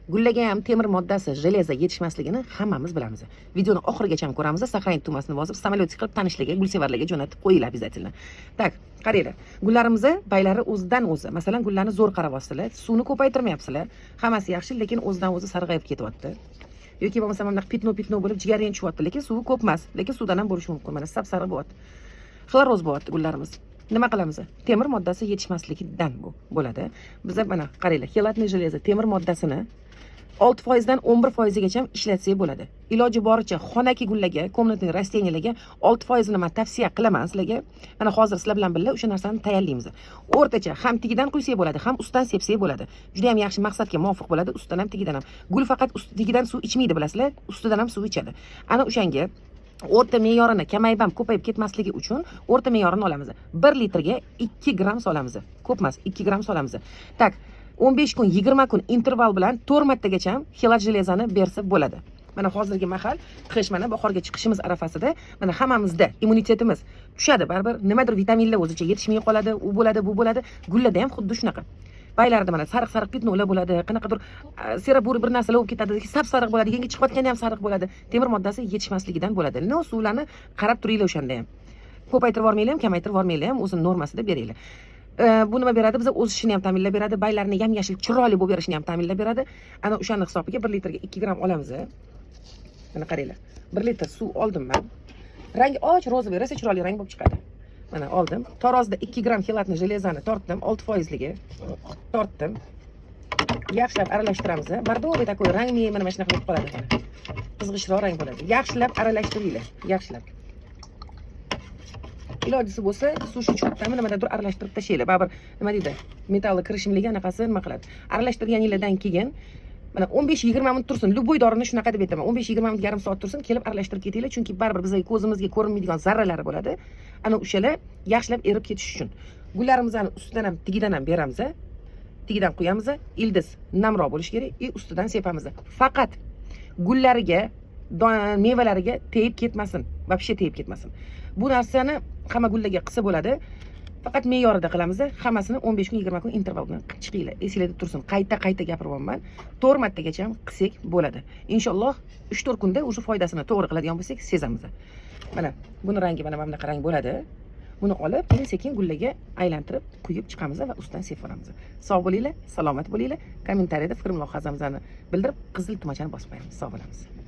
Gullaga ham temir moddasi, железо yetishmasligini hammamiz bilamiz. Videoni oxirigacha ham ko'ramiz. Saqrayin tugmasini bosib, samolyot qilib tanishlarga, gulsevarlarga jo'natib qo'yinglar обязательно. Tak, qaranglar. Gullarimizni baylari o'zidan o'zi. Masalan, gullarni zo'r qarab olsizlar, suvni ko'paytirmayapsizlar. Hammasi yaxshi, lekin o'zidan o'zi sarg'ayib ketyapti. Yoki bo'lmasa mana pitno bo'lib jigarrang tushyapti, lekin suvi ko'p emas, lekin suvdan ham bo'lishi mumkin. Mana sap-sariq bo'lyapti. Xloroz bo'lyapti gullarimiz. Nima qilamiz? Temir moddasi yetishmasligidan bu bo'ladi. Biz mana qaranglar, xelatniy железо temir moddasini 6% dan 11% gacha ishlatsak bo'ladi. Iloji boricha xonaki gullarga, komnatniy rasteniyalarga 6% ni men tavsiya qilaman sizlarga. Mana hozir sizlar bilan birga o'sha narsani tayyorlaymiz. O'rtacha ham tigidan quysak bo'ladi, ham ustidan sepsak bo'ladi. Juda ham yaxshi maqsadga muvofiq bo'ladi, ustidan ham tigidan ham. Gul faqat tigidan suv ichmaydi, bilasizlar, ustidan ham suv ichadi. Ana o'shanga o'rta me'yorini kamayib ham ko'payib ketmasligi uchun o'rta me'yorini olamiz. 1 litrga 2 gram solamiz. Ko'p emas, 2 gram solamiz. Tak, 15 kun, 20 kun interval bilan 4 martagacha ham xelat железоni bersa bo'ladi. Mana hozirgi mahal qish, mana bahorga chiqishimiz arafasida mana hammamizda immunitetimiz tushadi. Baribir nimadir vitaminlar o'zicha yetishmay qoladi, u bo'ladi, bu bo'ladi. Gullarda ham xuddi shunaqa. Baylarda mana sariq pitnolar bo'ladi, qanaqadir sera bo'ri bir narsalar bo'lib ketadi, sap-sariq bo'ladi, yangi chiqayotganda ham sariq bo'ladi. Temir moddasi yetishmasligidan bo'ladi. No, suvlarni qarab turinglar o'shanda ham. Ko'paytirib yormanglar ham, kamaytirib yormanglar ham, o'zi normasida beringlar. Bu nima beradi? Biza o'sishini ham ta'minlab beradi, baylarni ham yashil chiroyli bo'lib berishini ham ta'minlab beradi. Ana o'shaning hisobiga 1 litrga 2 gram olamiz. Mana qaranglar. 1 litr suv oldim men. Rangi och, ro'zvoy, rosa chiroyli rang bo'lib chiqadi. Mana oldim. Tarozda 2 gram xelatniy железоni tortdim, 6% ligi. Tortdim. Yaxshilab aralashtiramiz. Bardoviy takoy rangli mana shunaqa bo'lib qoladi. Qizg'ishroq rang bo'ladi. Yaxshilab aralashtiringlar, yaxshilab. Ilojisi bo'lsa, sushi cho'pdan nimadadir aralashtirib tashlaylar. Baribir nima deydi? Metalli kirishimligi anaqasi nima qiladi? Aralashtirganingizdan keyin mana 15-20 minut tursin. Любой dorini shunaqa deb aytaman. 15-20 minut, yarim soat tursin, kelib aralashtirib ketinglar, chunki baribir bizga ko'zimizga ko'rinmaydigan zarralari bo'ladi. Ana o'shalar yaxshilab erib ketish uchun. Gullarimizni ustidan ham, tigidan ham beramiz. Tigidan qo'yamiz. Ildiz namroq bo'lishi kerak, ustidan sepamiz. Faqat gullariga, mevalariga tegib ketmasin, вообще tegib ketmasin. Bu narsani hamma gullarga qilsa bo'ladi. Faqat me'yorida qilamiz. Hammasini 15 kun, 20 kun interval bilan qilib chiqinglar. Esingizda tursin. Qayta gapiryapman. 4 martagacha ham qilsak bo'ladi. Inshaalloh 3-4 kunda o'sha foydasini to'g'ri qiladigan bo'lsak, sezamiz. Mana buni rangi mana bunaqa rang bo'ladi. Buni olib, sekin gullarga aylantirib quyib chiqamiz va ustidan sepib olamiz. Sog' bo'linglar, salomat bo'linglar. Kommentariyada fikr mulohazamizni bildirib, qizil tugmachani bosib qo'yamiz. Sog' bo'lamiz.